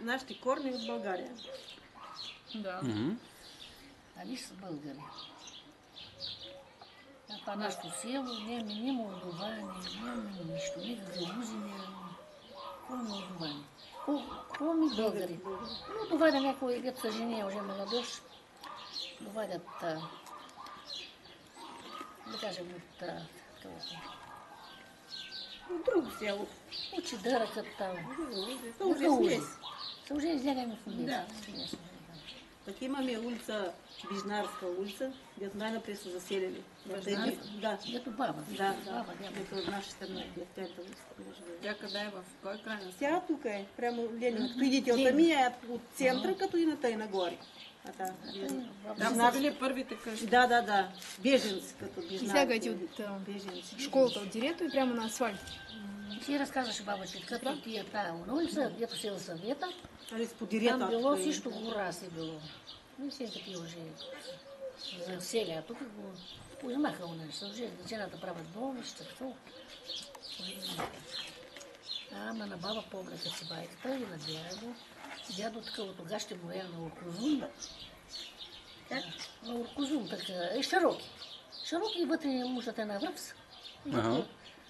Нашите корни от България. Да. А ние са българи. А това нашето село, няма отдуване, няма нищо, никакви лузи няма. Какво има отдуване? Какво ми българи? Но довадя някой, дето са жени, уже младеж, довадят, да кажем, От друго село. учи дъръкът там. То уже смес. Са уже излягаме в Да. смес. Так имаме улица, Вижнарска улица, дето най-напред са заселили. Да. Дето баба. Да, Баба, дето от наша страна е тята улица. Тя къде е? В кой край на Тя тук е, прямо Ленина. Като идете от Амия, от центъра, като и на тъй нагоре. Там са били първите къщи. Да. Беженци, като Вижнарска. Слягайте от школата, от дирето и прямо на асфальт. Си разказваше бабачка, като тия тая на улица, дето сел съвета, Али с подирето. там било също гора си било. И сега тия уже засели, а тук го поимаха у нас. Уже децената правят болнища, какво? Ама на баба помня, като си байката и на дядо. Дядо такова тога ще му е на Оркозум. Как? На Оркозум, така, е широки. Широки и вътре мужът е на връбс.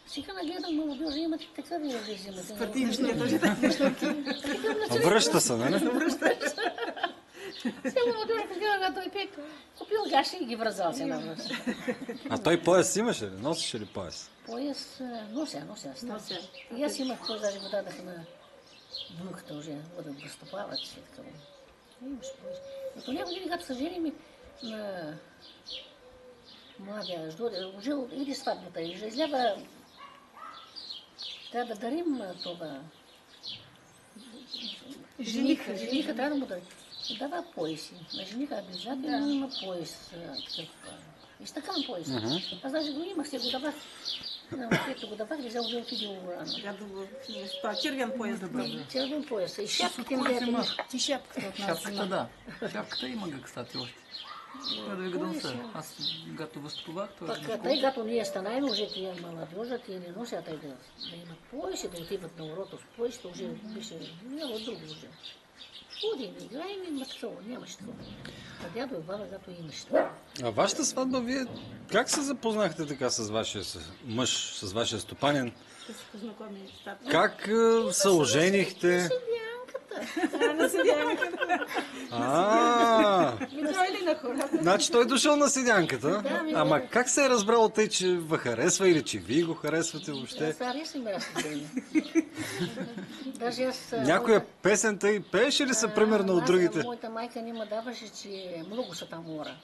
Сега нагледам молодежи, имате такави режими. Връща се, нали? Сега молодежи, когато той пек, купил гаши и ги връзал се на връбс. А той пояс имаше ли? Носеше ли пояс? Пояс нося. И аз имах той, даже го дадах на внуката уже, да достъпават си такова. Имаш пояс. Но то някои години, като са жени на младия Ждоря, уже иди сватбата и же излява. Трябва да дарим това. Жениха трябва да му дарим. Дава пояси. На жениха обязателно има пояс. И стакан пояс. Аз даже го имах, се го давах. Ето го давах, взел да отиде червен пояс да бъде. Червен пояс. И шапките ми Ти шапката от нас Шапката, да. Шапката има ga, кстати, още. Да ви гадам се. Аз гато възпитувах, Пък тъй като ние станаем, уже тия младежа, тия не носят тъй да имат пояс и да отиват на урока с пояс, то уже беше няма друго уже. Ходим, играем и мъчкало, нямаше такова. А дядо и баба, като имаше това. А вашата сватба, вие как се запознахте така с вашия мъж, с вашия стопанин? Как се оженихте? На седянката. Дойде на хората. Значи той дошъл на седянката. Ама как се е разбрало тъй, че ви харесва или че вие го харесвате въобще? Аз харесвам разсъдение. Някоя песен тъй пееше ли се примерно от другите? Моята майка не ме даваше, че много са там ора.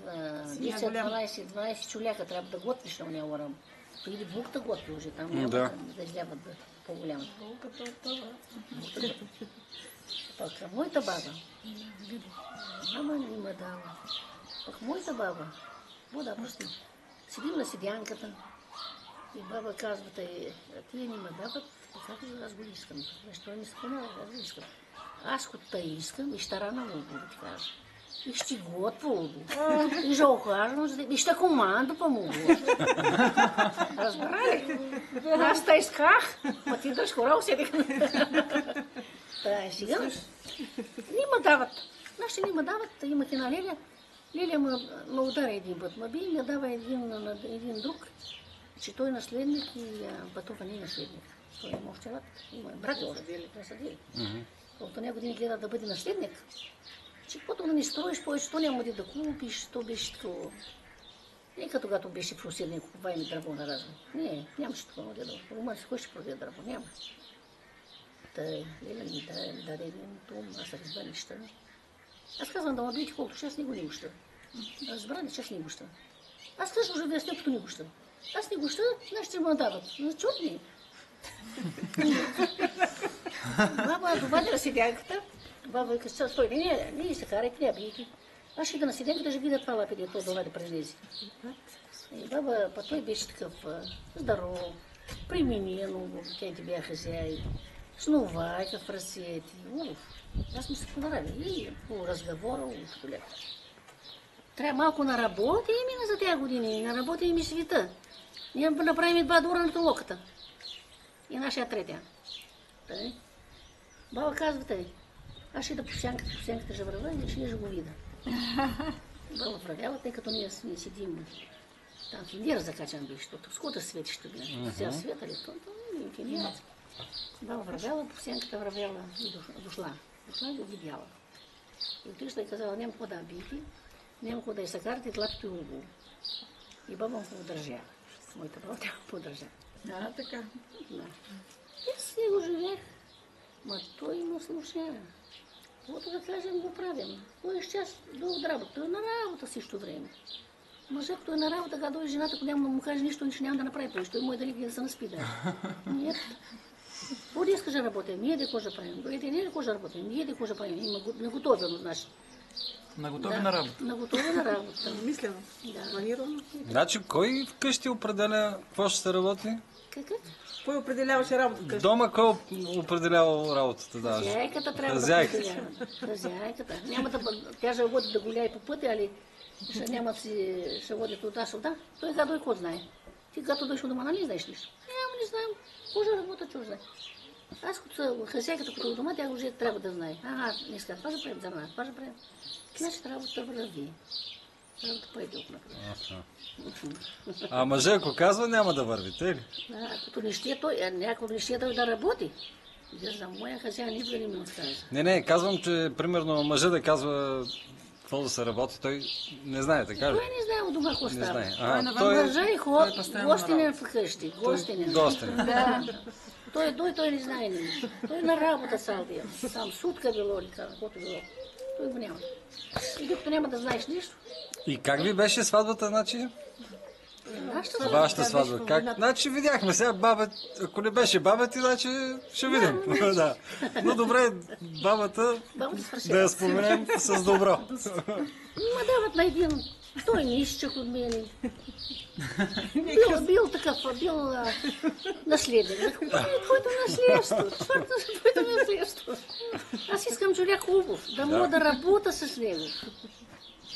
10-12 човека трябва да готвиш на уния ора. Или булката готви уже там, няма да изляват по-голяма. Пък моята баба, мама не ме дава. Пък моята баба, вода просто, седим на седянката и баба казва, тия не ме дават, така аз го искам. Защо не спомня, аз го искам. Аз като искам и ще рана луго, да ти кажа. И ще готва луго. И ще охаждам, и ще командо по луго. Разбрали? Аз те исках, ма ти дъж хора усетих. Сега не ме дават. Нашите не ме дават, имах една Лилия. Лилия ме удари един път. Ма би ме дава един друг, че той е наследник и Батова не е наследник. Той има още брат още, това са дели. Колкото някой години гледа да бъде наследник, че каквото да не строиш повече, то няма да купиш, то беше такова. Не като когато беше в Русия, не купуваме дърво на разум. Не, нямаше такова дядо. Румънци, кой ще продаде дърво? Няма. Леля ми даде един том, аз разбра неща. Аз казвам да ме бидете колкото, че аз не го не гоща. Разбрали, че аз не гоща. Аз късно уже вие сте, като не гоща. Аз не гоща, нашите ме дават. Чудни. Баба довадила седянката. Баба вика, стой, не се карайте, не бийте. Аз ще да на седянката, ще видя това лапи, дето довади през лези. И баба, па той беше такъв здоров, применено, тя бяха хазяи, сновайка в ръцете. Аз му се понравя и по разговора, като леко. Трябва малко на работа и мина за тези години, на работа и ми свита. Ние направим $2 на толоката. И нашия третия. Баба казва тъй, аз ще да по сянката ще върва и ще го видя. Баба вървяла, тъй като ние седим. Там финира закачан беше, защото скота свети ще гледа. Сега света ли? То не е финира. Баба вървяла, по сянката вървяла и дошла. Дошла и го видяла. И отишла и казала, няма какво да бити, няма какво да я съкарате, тлапите обул. И баба му поддържа. Моята баба тя му поддържа. Така. Да. И си го живех. Ма той му слуша. Каквото да кажем, го правим. Кой е час до работа? Той е на работа също време. Мъжът, той е на работа, когато дойде жената, ако няма да му каже нищо, нищо няма да направи. Той му е дали да се наспи да. Нет. Кой искаш да работим? Ние да кожа правим. Дойде не да кожа работим. Ние да кожа правим. Има наготовено, значи. Наготови на работа. Наготовено на работа. Мислено. Да. Планирано. Значи, кой вкъщи определя какво ще се работи? Как? Кой определяваше работа вкъщи? Дома кой определява работата? Да. Хазяйката трябва Хазяйката. да определява. Хазяйката. Няма да тя ще води да гуляе по пътя, али няма си ще води туда-сюда. Той гадо и кой знае. Ти като дойшъл дома, нали знаеш нищо? Няма, не знам. Кой работа, чуж знае. Аз като хазяйката, като дома, тя уже трябва да знае. Ага, не иска, това ще правим за нас, това ще правим. Значи работа върви. Работа пойде от напред. А мъже, ако казва, няма да върви, те ли? Ако не ще той, някой не ще да работи. За моя хазяин никога не ми отказа. Не, казвам, че примерно мъже да казва какво да се работи, той не знае, така ли? Той не знае от дома какво Не става. знае. Мъжа и той е постоянно на гостинен вкъщи. Гостинен. Гостен. Да. Той не знае нищо. Той на работа цял ден. Сам сутка било ли, каквото било. Той го няма. И докато няма да знаеш нищо, И как ви беше сватбата, значи? нашата Вашата сватба. Как? Значи видяхме сега баба, ако не беше баба ти, значи ще видим. Да. Но добре, бабата бабата свърши. да я споменем с добро. Ма дават на един. Той не изчак от мене. Бил такъв, бил наследник. Твоето наследство. Твоето наследство. Аз искам човек хубав, да мога да работя с него.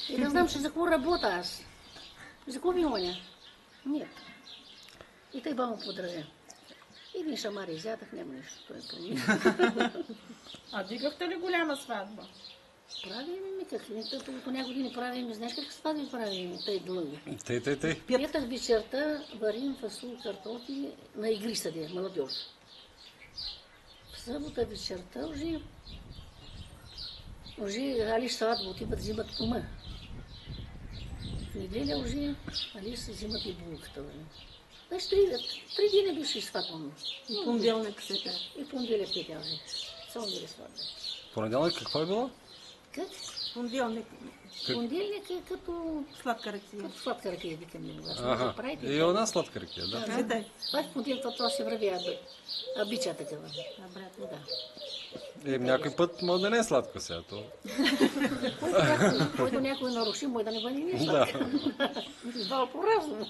И да знам, че за какво работя аз. За какво ми оня? Нет. И тъй баба подразя. Един шамар изядах, няма нищо. Той е промил. А дигахте ли голяма сватба? Правим ми как? По някои години правим, знаеш как сватби правим? Тъй дълго. Тъй. Петък вечерта варим фасул, картофи на игри съде, младеж. В събота вечерта уже али сватба отиват взимат кума. В неделя уже али се взимат и булката. Значи 3 дни беше сватбано. И понеделник се пее. И понеделя петя уже. Само дали сватба. Понеделник какво е било? Как? Понеделник. Понеделник е като Сладка ракия. сладка ракия, викам ми. Аха. И една сладка ракия, да. Седай. Това в понеделник това се върви, обича такава. Да. Някой път може да не е сладко сега. То. Който някой наруши, може да не бъде нищо. Да. Бал по-разному.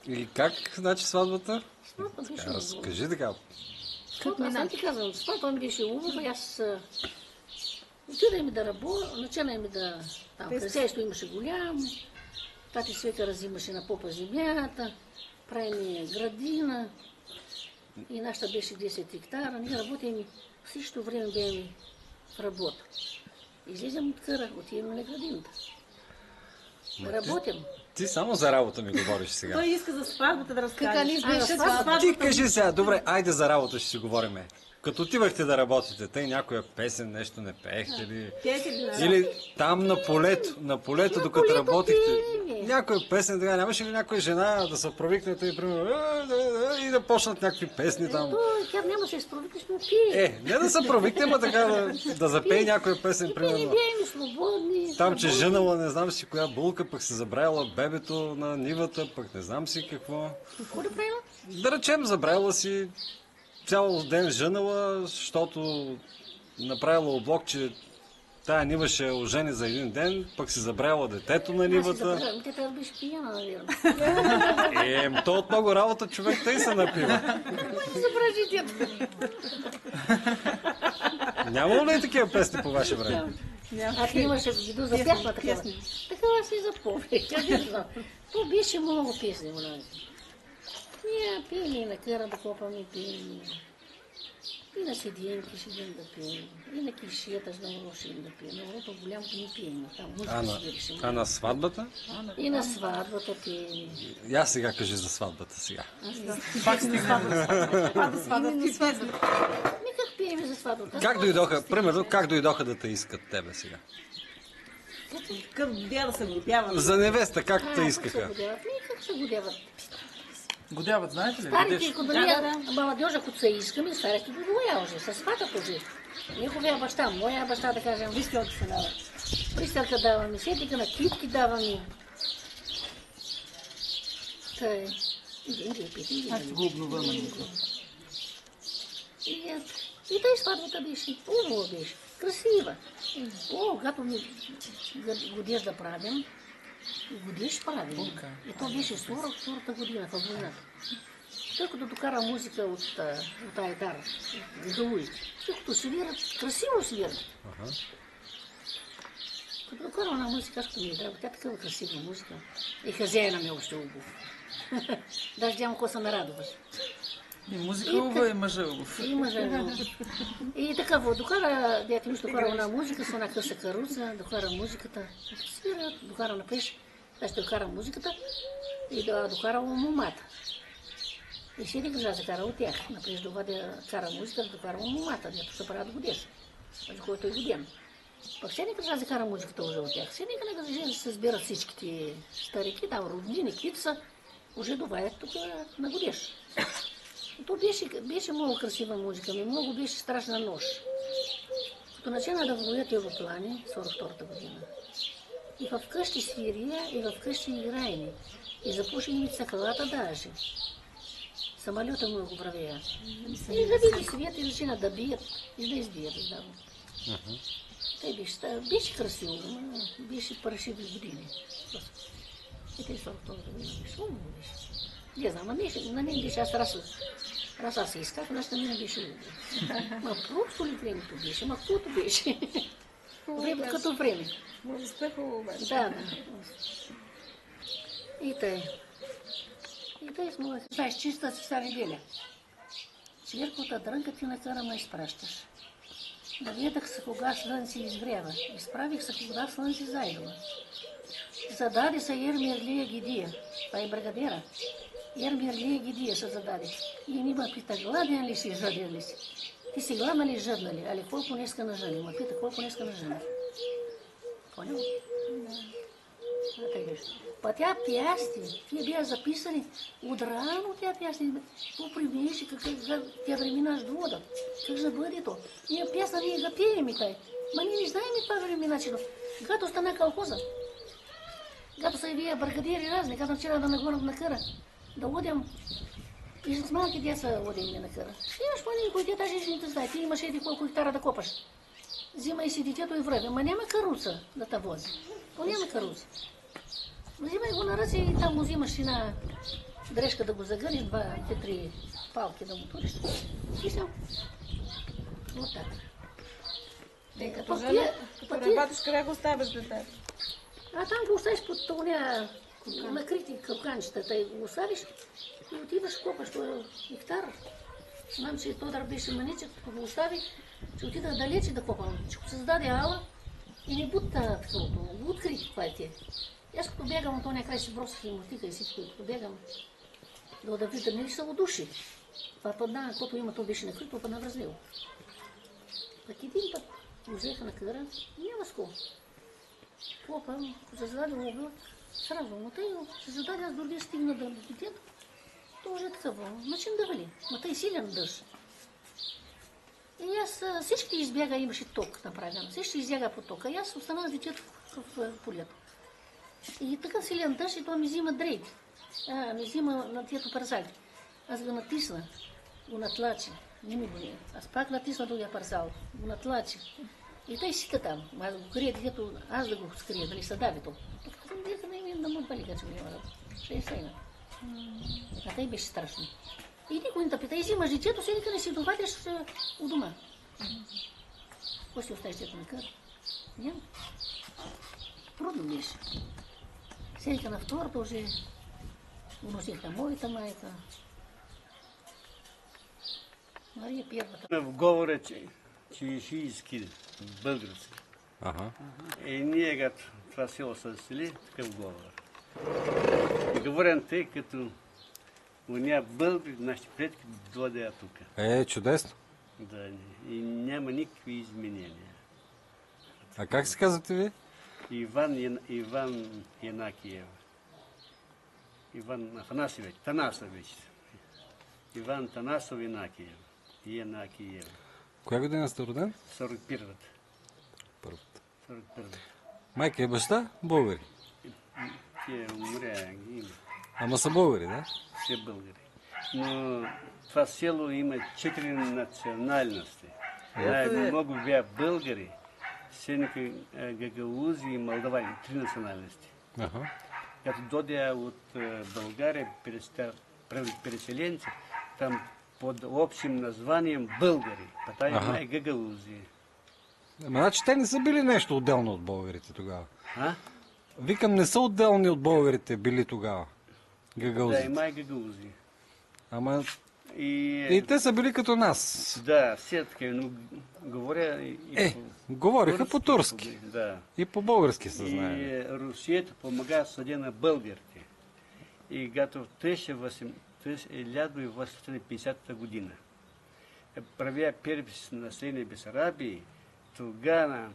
И как, значи, сватбата? Сватба беше Разкажи така. Аз съм ти казвам, сватба ми беше убава, и аз отида ми да работя, начина ми да... Там хозяйство имаше голям, тати Света разимаше на попа земята, прави ми градина и нашата беше 10 хектара. Ние работим и всичко време бяхме в работа. Излизам от къра, отиваме на градината. Работим. Ти само за работа ми говориш сега. Той иска за сватбата да разкаже. Кака ни беше сватба? Ти кажи сега, добре, айде за работа ще си говориме. Като отивахте да работите, тъй някоя песен, нещо не пеехте ли? Пейте ли на Или там на полето, докато работихте, пеем. някоя песен, така, нямаше ли някоя жена да се провикнете и примерно и да почнат някакви песни там? Тя няма да се изправикаш, но пие. Не да се провикне, ма така да запее някоя песен, Не примерно. бяхме свободни. Там, че женала не знам си коя булка, пък се забравила бебето на нивата, пък не знам си какво. Какво да правила? Да речем, забравила си цял ден женала, защото направила облог, че тая нива ще ожени за един ден, пък си забравила детето на нивата. Те трябва да беше пияна, наверное. То от много работа човек тъй се напива. Забравя детето. Нямало ли такива песни по ваше време? А ти имаше виду за пясна такава. Такава си запомни. То беше много песни. Ние пели на къра да копаме пели. И на седенки ще идем да пеем, и на кишията на Мало ще идем да пеем. На Малото голямото не пеем, там музика свиреше. А на сватбата? И на сватбата пеем. Я сега кажи за сватбата сега. Пак стигнем. Как пеем за сватбата? Как дойдоха, примерно, как дойдоха да те искат тебе сега? Как бя да се глупява. За невеста, как те Как се искаха? годяват? Как се годяват? Годяват, знаете ли? Старите, Видиш? като младежа, които се искаме, старите го гоя уже, с сватата уже. Неговия баща, моя баща, да кажем, Пристелка се дава. пристелка даваме, седика на китки даваме. Тъй, иди, пити, Аз ще го обновя маленько. И тъй сватбата беше, хубава беше, красива. О, когато ми годиш да правим, годиш правим. И то беше 42-та година в войната. Той като докара музика от Айдар, Галуи, като свират, красиво свират. Като докара на музика, аз като ми е драго, тя такава красива музика. И хазяина ми е още обув. Даже няма какво се нарадуваш. И музика ува, и мъжа ув. И мъжа. И така, докара, дядо ми ще докара една музика, с една къса каруца, докара музиката, свира, докара напреш, да ще докара музиката и да докара момата. И седи гържа за кара от тях. Напреш да кара музика, да докара момата, дето ще правят годиш, за който е годен. Пък седи гържа за кара музиката уже от тях. Седи гържа да се събират всичките старики, там роднини, кица, уже доваят тук на годиш. То беше много красива музика, много беше страшна нощ. Като начина да воят европлани, 42-та година. И в къщи свирия, и в къщи играйни. И запушени ми цакалата даже. Самолета му го правея. И да види свет, и начина да бият, и да избият. Беше красиво, беше паршиви години. И те 42-та година беше много беше. Не знам, на мен беше аз се исках, нашата мина беше убава. Ма просто ли времето беше, ма каквото беше. Време като време. Младостта хубаво беше. Да. И тъй. И тъй сме. Знаеш, чиста си са неделя. Цвирката дрънка ти накара ме изпращаш. Наведах се кога слънце изгрява. Изправих се кога слънце зайдва. Зададе се Ермирлия Гидия. Това е бригадера. Ермирлия Гидия се зададе. И ни ме пита, гладен ли си, жаден ли си? Ти си гладна ли, жадна ли? Али колко днеска на жени? Ме пита, колко днеска на жени? Понял? Па тя пясти, тия бяха записани, от рано тя пясти, то примеше, как тя времена ще водят, как ще бъде то. Ние пясна, ние ga пеем и тай. Ма ние не знаем и това времена, че гато стана колхоза. Гато са и вие бригадиери разни, като вчера да нагонат на къра, да водим. И с малки деца водим на къра. Имаш по-никой, те даже не те знае, ти имаш еди колко хектара да копаш. Взимай си детето и време, ма няма каруца да те вози. То няма каруца. Взимай го на ръце и там му взимаш една дрежка да го загърнеш, 2-3 палки да му туриш. И все. Вот так. Като жена, като работиш, къде го оставяш детето? А там го оставиш под това накрити капканчета, и го оставиш и отиваш, копаш този хектар. Знам, че Тодор беше маничък, като го остави, че отида далече да копам. Че се зададе ала и не будта такова, го открити това е те. И аз като бягам от този край си бросих и мотика и всичко, и като бягам да видя, не са удуши. Това падна, каквото има, то беше накрито, па навръзлило. Пък един път го взеха на къра, няма ско. Копам, като се зададе угъл, сразу му тъй, се зададе, аз дори стигна до детето. То уже такова, начин да вали, ма тъй силен дъжд. И аз всички избяга, имаше ток направен, всички избяга по тока. И аз останах с детето в полето. И така силен дъжд, и то ми взима дрейт. Ми взима на тието парзали. Аз го натисна, го натлачи, не ми боли. Аз пак натисна другия парзал, го натлачи. И той сита там, аз го крия детето, аз да го скрия, дали се дави то. Така детето не ми да му бали, като ми има. Ще е сейна. А тъй беше страшно. И никой не те пита, и взимаш детето, си никъде си довадиш у дома. Какво си оставиш детето на кър? Няма. Трудно беше. Седиха на втората, уже уносиха моята майка. Мария първата. В говоря, че шиитски, български. Ага. И ние, като това село са сели, такъв говор. И говорим тъй, като уния българи, нашите предки, дойдея тук. Чудесно. Да, и няма никакви изменения. А как се казвате ви? Иван Янакиев. Иван Афанасьевич, Танасович. Иван Танасов Янакиев. Коя година сте роден? 41-та. Първата. 41-та. Майка и баща? Българи. Тия умря, има. Ама са българи, да? Все българи. Но това село има 4 националности. Много бяха българи, сенки, гагаузии и молдавани. 3 националности. Ага. Като дойде от България переселенци, там под общим названием българи. Пата има и гагаузии. Значи те не са били нещо отделно от българите тогава. А? Викам, не са отделни от българите били тогава. Да, Гагаузите. има и гагаузии. Ама И и те са били като нас. да, все така, но говоря и Говориха по турски. Да. И по български се знае. И Русията помага съдя на българите. И гато 1850 година. Правя перепис на Средния Бесарабия, тогава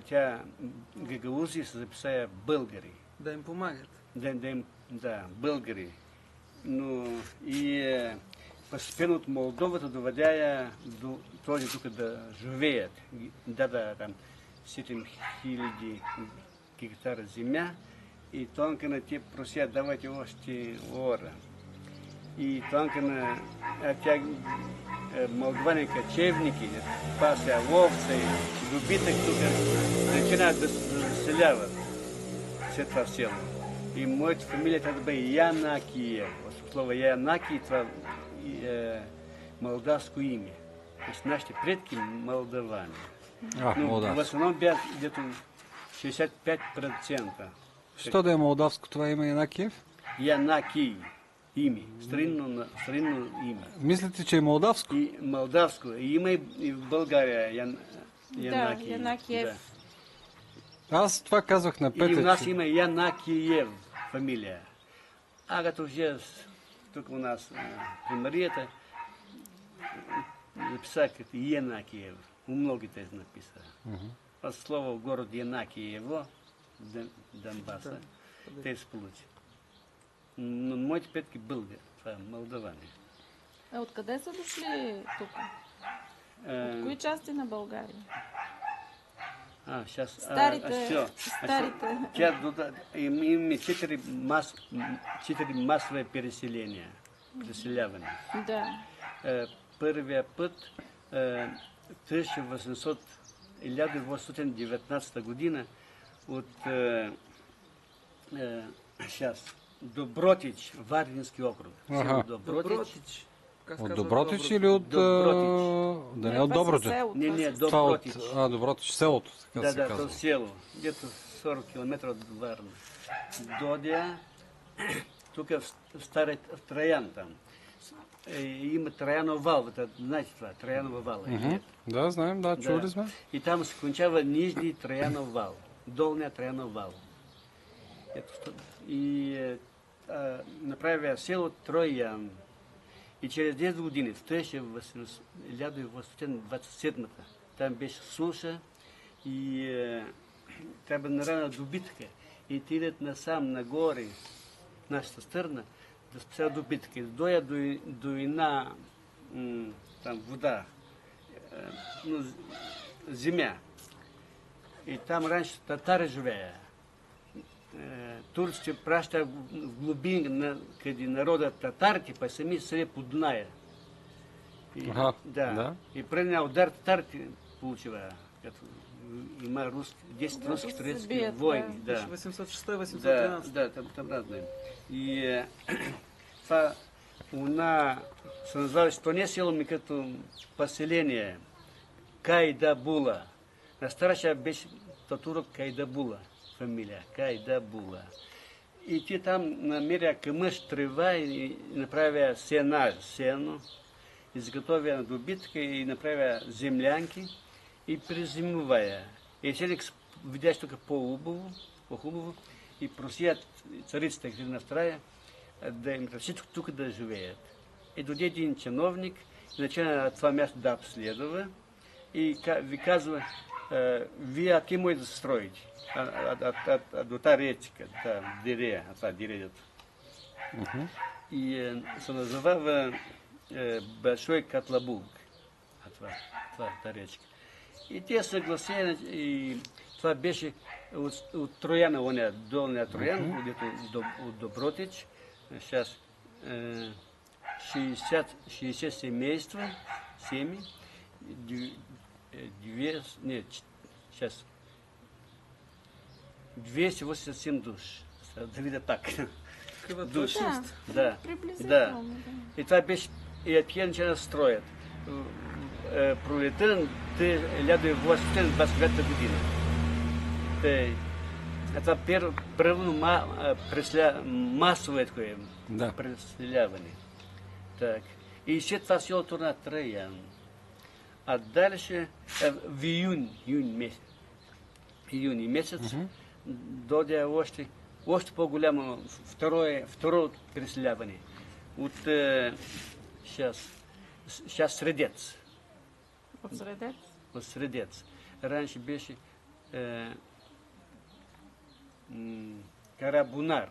тя гагаузии се записая българи. Да им помагат. Да, българи. Но и постепенно от Молдовата доведя до този тук да живеят. Да, там 7000 гектара земя и тонка на те просят, давайте още ора. И тонка на тя молдовани качевники, пася овца и добитък тук начинат да се заселяват след това село. И моята фамилия трябва да бъде Янакиев. От слово Янаки това е молдавско име. Значи нашите предки молдавани. Но в молдавско. основном бяха где-то 65%. Що да е молдавско това име Янакиев? Янаки име. Старинно име. Мислите, че е молдавско? И молдавско. И има и в България Янаки. Да, Янакиев. Да. Аз това казвах на И Петър. у нас има Янакиев фамилия. А като вже тук у нас при Марията написах като Янакиев. У многите написа. А слово в город Янакиево, Донбаса, те се получи. Но моите предки българи, това е молдавани. Откъде са дошли тук? От кои части на България? Сейчас. Старите. Имаме 4 масови преселявания. Да. Първия път 1819 година от Добротич, Варнински округ. Аха. Добротич. От Добротич или от... Добротич. Да не от Добруджа? Не, Това от... Добротич. Добротич, селото, така се Да, казва. то село, где-то 40 км от Варна. Додя, тук в Троян там. Има Троянов вал, знаете това, Троянова вал. Да, знаем, да, чули сме. И там се кончава Нижний Троянов вал, долния Троянов вал. И направя село Троян. И через 10 години, в 1827-та, там беше суша и трябва нарана добитка. И тидат насам, нагоре, нашата страна, да спасят добитка. И доя до една там вода, земя. И там раньше татари живея. Турците праща в глубин, къде народа татарите, па сами сре под Дуная. Да. И предния удар татарите получива, като има 10 руски турецки войни. Да. 1806-1812. Да, там разно. И това се назвава, що не село ми като поселение, Кайдабула. На старша беше татурок Кайдабула. Фамилия, Кайдабула. И ти там намеря къмъж трева и направя сено. изготовя добитка и направя землянки и приземува. И селек видяш тук по-хубаво и просият царицата Екатерина II да им всичко тук да живеят. И дойде един чиновник, начина това място да обследва и ви казва, вие къде може да се строите? До тази речка, това деревето. И се называва Большой Котлабуг. Това речка. И те съгласили, и това беше от Трояна, долния Троян, от Добротич. Сейчас 60 семейства, семьи, 287 душ. Да видя так. Душ. Да. Приблизително. И това беше, и те начали строят. Пролетта 1929 година. Това първо масово такое преселяване. Так. И след това селото на Троян. А дальше в июни месец дойде още по-голямо второ преселяване. От сейчас Средец. От Средец? От Средец. Раньше беше Карабунар.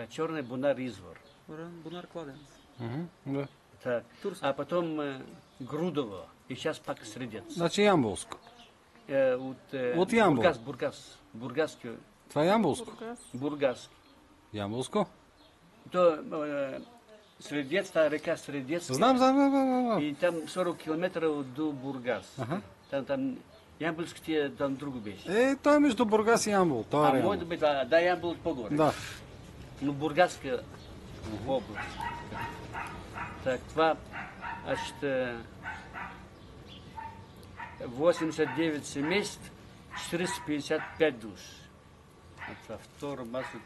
Черный Бунар извор. Бунар кладенец. Да. Так. А потом Грудово. И сейчас пак Средец. Значи Ямболско. От Ямбол. Бургаски. Това е Ямболско. Бургаски. Ямболско? То Средец, та река Средец. Знам. И там 40 километра до Бургас. Там Ямболските там друго беше. Той е между Бургас и Ямбол. А може да би, да, Ямбол по-горе. Да. Но Бургаска област. Так, това ще 89 семейств, 455 душ. Това второ масо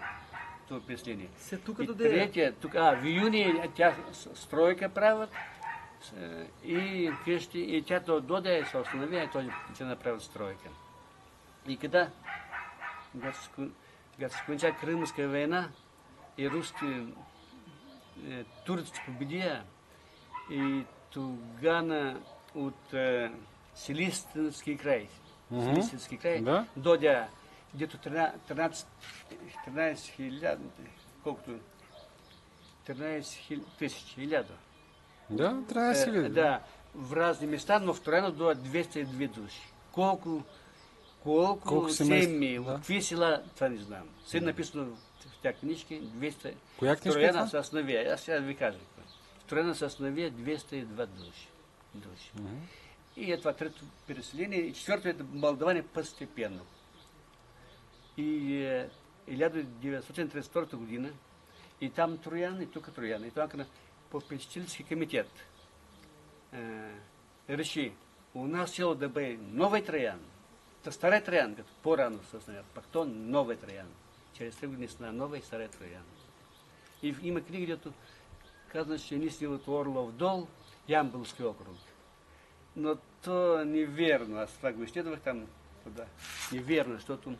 това впечатление. Тук И до третия, в июни тя стройка правят и къщи, и тя то доде се установи, и той ще направят стройка. И когда се конча Крымская война, и турците победия, и тогава от Силистинский край, дойде где-то 13 000, колкото 13 000. Да, 13 000. Да, в разни места, но в Трояна до 202 души. Колко семьи, от какви села, това не знам. Все написано в тях книжки, 200. Коя книжка? В Трояна се основия, аз сега ви кажа. В Трояна се основия 202 души. И това трето переселение, и четвърто е молдаване постепенно. И 1932 година, и там Троян, и тук Троян, и това попечителски комитет реши у нас село да бъде Новый Троян. Это старый Троян, като по-рано съзнава, пак то Новый Троян. Через 3 години стана Новый и Старый Троян. И има книги, където казано, че ние сме от Орлов дол, Ямболски округ. Но то неверно. Аз това го изследвах там. Да. Неверно, защото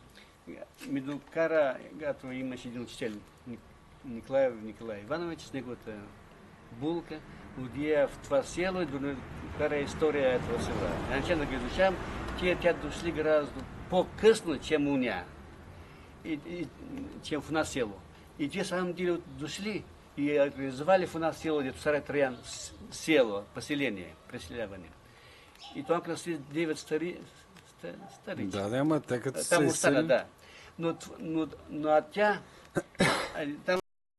ми докара, когато имаше един учител, Николай Иванович, с неговата булка, отидя в това село и докара история этого села. Я начал да го изучавам, тя дошли гораздо по-късно, чем у ня, чем в нас село. И те самом деле дошли и организовали в нас село, где-то Старый Троян, село, поселение, преселяване. И там как раз 9 старички. Да, ама те като там се остана, да. Но тя, там